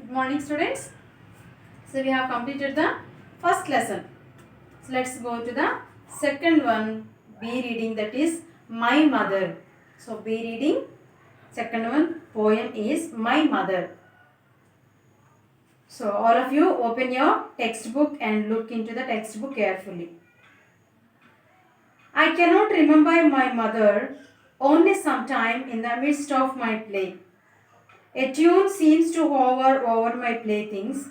Good morning, students. So we have completed the first lesson. So let's go to the second one. Be reading, that is My Mother. So be reading. Second one poem is My Mother. So all of you open your textbook and look into the textbook carefully. I cannot remember my mother only sometime in the midst of my play. A tune seems to hover over my playthings,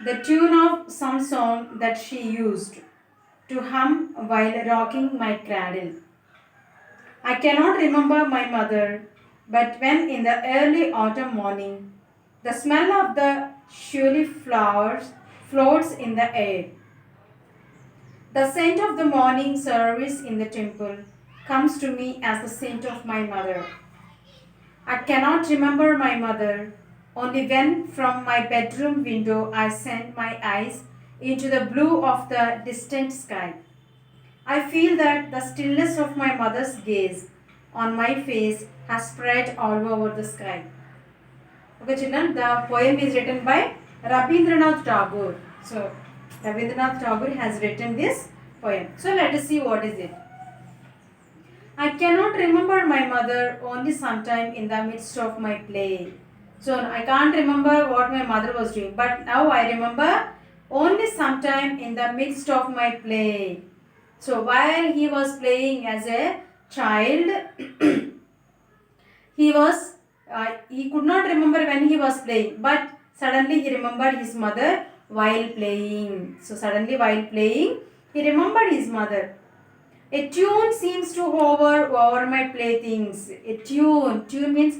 the tune of some song that she used to hum while rocking my cradle. I cannot remember my mother, but when in the early autumn morning, the smell of the surely flowers floats in the air. The scent of the morning service in the temple comes to me as the scent of my mother. I cannot remember my mother, only when from my bedroom window I send my eyes into the blue of the distant sky. I feel that the stillness of my mother's gaze on my face has spread all over the sky. Okay, children, the poem is written by Rabindranath Tagore. So, Rabindranath Tagore has written this poem. So, let us see what is it. I cannot remember my mother only sometime in the midst of my play. So I can't remember what my mother was doing, but now I remember only sometime in the midst of my play. So while he was playing as a child, he could not remember when he was playing, but suddenly he remembered his mother while playing. So suddenly while playing, he remembered his mother. A tune seems to hover over my playthings. A tune means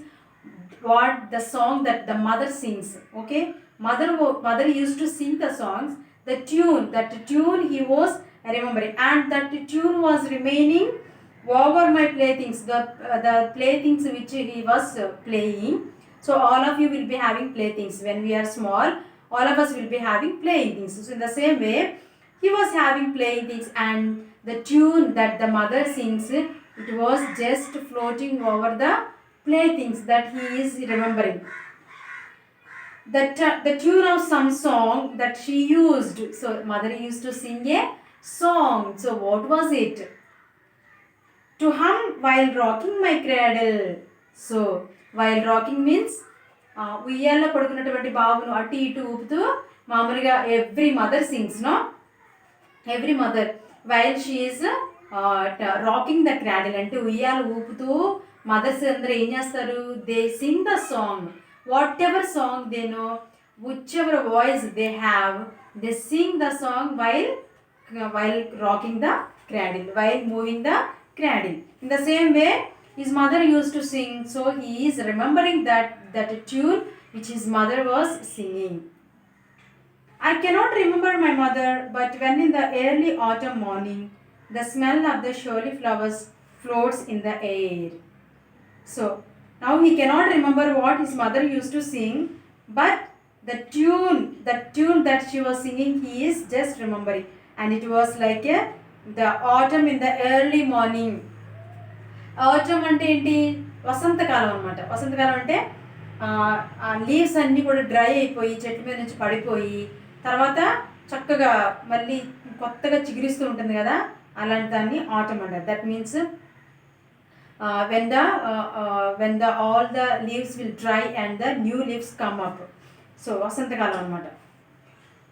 what the song that the mother sings. Okay, mother used to sing the songs. That tune he was remembering, and that tune was remaining over my playthings. The playthings which he was playing. So all of you will be having playthings when we are small. All of us will be having playing things. So in the same way, he was having playing things, and the tune that the mother sings, it was just floating over the playthings that he is remembering. The tune of some song that she used. So mother used to sing a song. So what was it? To hum while rocking my cradle. So while rocking means ఉయ్యాల్లో పడుకున్నటువంటి బాబును అటు ఇటు ఊపుతూ మామూలుగా every mother sings no every mother while she is rocking the cradle అంటే ఉయ్యాలు ఊపుతూ mothers అందరూ ఏం చేస్తారు, they sing the song whatever song they know, whichever voice they have, they sing the song while rocking the cradle, while moving the cradle. In the same way, his mother used to sing, so he is remembering that tune which his mother was singing. I cannot remember my mother, but when in the early autumn morning, the smell of the showy flowers floats in the air. So now he cannot remember what his mother used to sing, but the tune that she was singing, he is just remembering, and it was like the autumn in the early morning. Atom అంటే ఏంటి? వసంతకాలం అనమాట. వసంతకాలం అంటే leaves అన్నీ కూడా dry అయిపోయి చెట్ల మీద నుంచి పడిపోయి తర్వాత చక్కగా మళ్ళీ కొత్తగా చిగురిస్తూ ఉంటుంది కదా, అలాంటి దాన్ని ఆటమ్ అంటారు. That means when the all the leaves will dry and the new leaves come up. So వసంతకాలం అనమాట.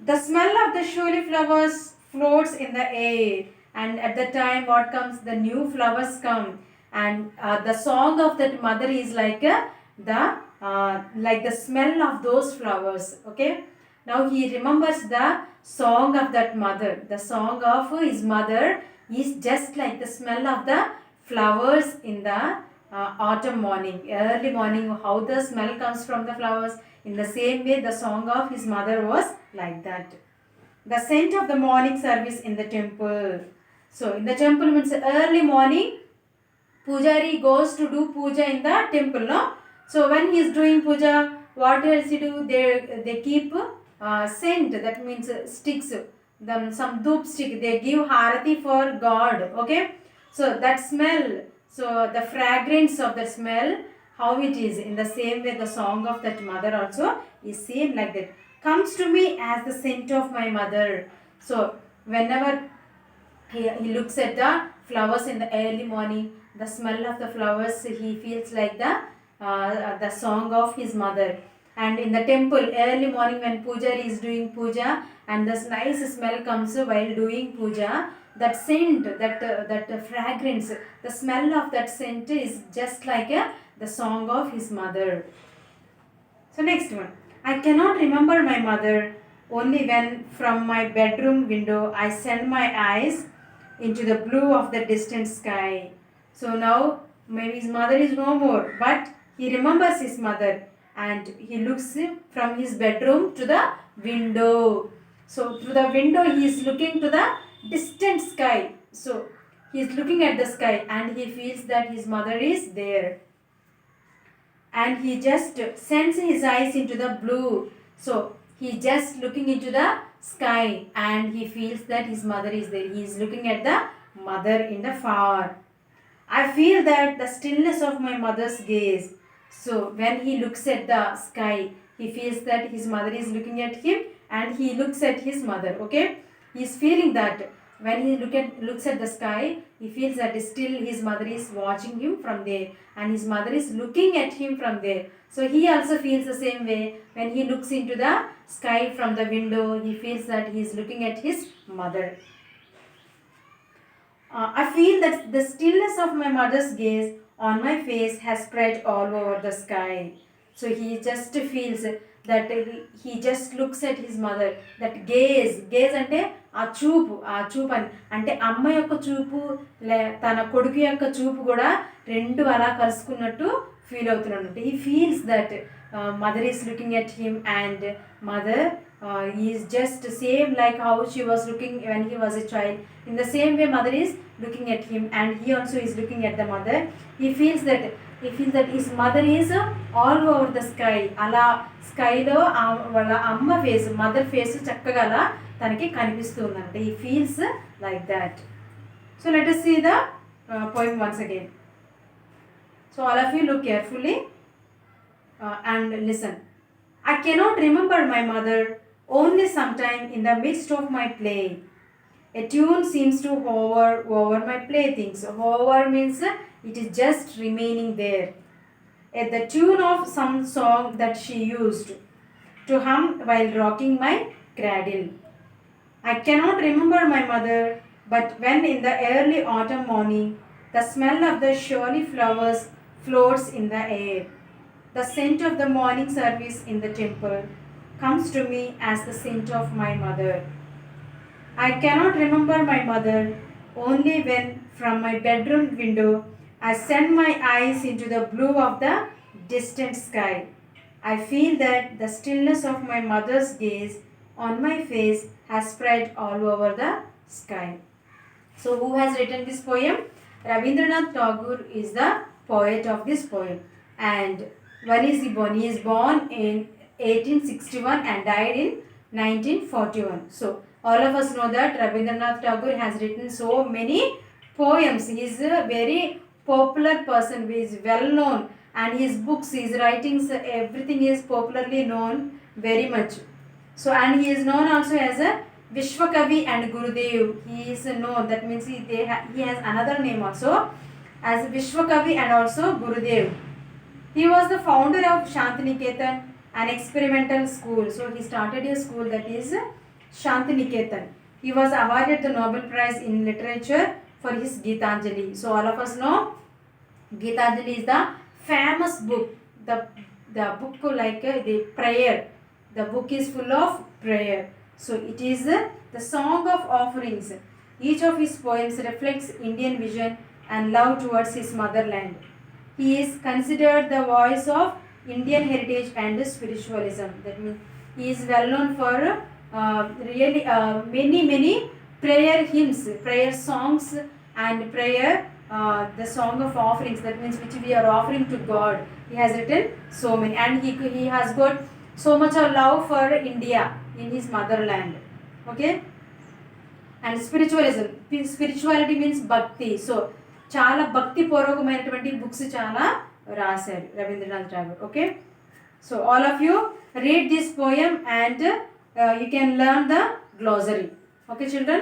The smell of the showy flowers floats in the air, and at the time what comes, the new flowers come, and the song of that mother is like the smell of those flowers. Okay, now he remembers the song of that mother. The song of his mother is just like the smell of the flowers in the autumn morning, early morning, how the smell comes from the flowers. In the same way, the song of his mother was like that. The scent of the morning service in the temple. So in the temple means early morning, Pujari goes to do puja in the temple, no? So when he is doing puja, what else he do? They keep scent, that means sticks, then some doop stick, they give harati for God. Okay, so that smell, so the fragrance of the smell, how it is. In the same way, the song of that mother also is same like that. Comes to me as the scent of my mother. So whenever he looks at the flowers in the early morning, the smell of the flowers, he feels like the song of his mother. And in the temple, early morning when puja is doing puja, and this nice smell comes while doing puja, that scent, that fragrance, the smell of that scent is just like the song of his mother. So next one. I cannot remember my mother, only when from my bedroom window I send my eyes into the blue of the distant sky. So now maybe his mother is no more, but he remembers his mother and he looks from his bedroom to the window. So through the window he is looking to the distant sky. So he is looking at the sky and he feels that his mother is there, and he just sends his eyes into the blue. So he just looking into the sky and he feels that his mother is there. He is looking at the mother in the far. I feel that the stillness of my mother's gaze. So when he looks at the sky, he feels that his mother is looking at him and he looks at his mother. Okay, he is feeling that when he looks at the sky, he feels that still his mother is watching him from there and his mother is looking at him from there. So he also feels the same way. When he looks into the sky from the window, he feels that he is looking at his mother. I feel that the stillness of my mother's gaze on my face has spread all over the sky. So he just feels that he just looks at his mother. That gaze అంటే ఆ చూపు అంటే అమ్మ యొక్క చూపు తన కొడుకు యొక్క చూపు కూడా రెండు అలా కలుసుకున్నట్టు ఫీల్ అవుతున్నాడు. He feels that mother is looking at him and mother is just same like how she was looking when he was a child. In the same way mother is looking at him and he also is looking at the mother. He feels that his mother is all over the sky. అలా స్కైలో వాళ్ళ అమ్మ face mother face చక్కగా అలా తనకి కనిపిస్తూ ఉందంట. He feels like that. So let us see the poem once again. So all of you look carefully and listen. I cannot remember my mother, only sometime in the midst of my play. A tune seems to hover over my playthings. Hover means it is just remaining there. At the tune of some song that she used to hum while rocking my cradle. I cannot remember my mother, but when in the early autumn morning the smell of the Shirley flowers floats in the air, the scent of the morning service in the temple comes to me as the scent of my mother. I cannot remember my mother, only when from my bedroom window I send my eyes into the blue of the distant sky. I feel that the stillness of my mother's gaze on my face has spread all over the sky. So who has written this poem? Rabindranath Tagore is the poet of this poem. And when is he born? He is born in 1861 and died in 1941. So all of us know that Rabindranath Tagore has written so many poems. He is a very popular person. He is well known and his books, his writings, everything is popularly known very much. So and he is known also as a Vishwakavi and Gurudev. He is known, that means he has another name also as Vishwakavi and also Gurudev. He was the founder of Shantiniketan, an experimental school. So he started a school that is Shantiniketan. He was awarded the Nobel Prize in Literature for his Gitanjali. So all of us know Gitanjali is the famous book. The book like the prayer. The book is full of prayer. So it is the song of offerings. Each of his poems reflects Indian vision and love towards his motherland. He is considered the voice of Indian heritage and spiritualism. That means he is well known for really many prayer hymns, prayer songs and prayer the song of offerings. That means which we are offering to God. He has written so many and he has got so much of love for India in his motherland. Okay. And spirituality means bhakti. So చాలా భక్తి పూర్వకమైనటువంటి books చాలా రాశారు Rabindranath Tagore. Okay, so all of you read this poem and you can learn the glossary. Okay children.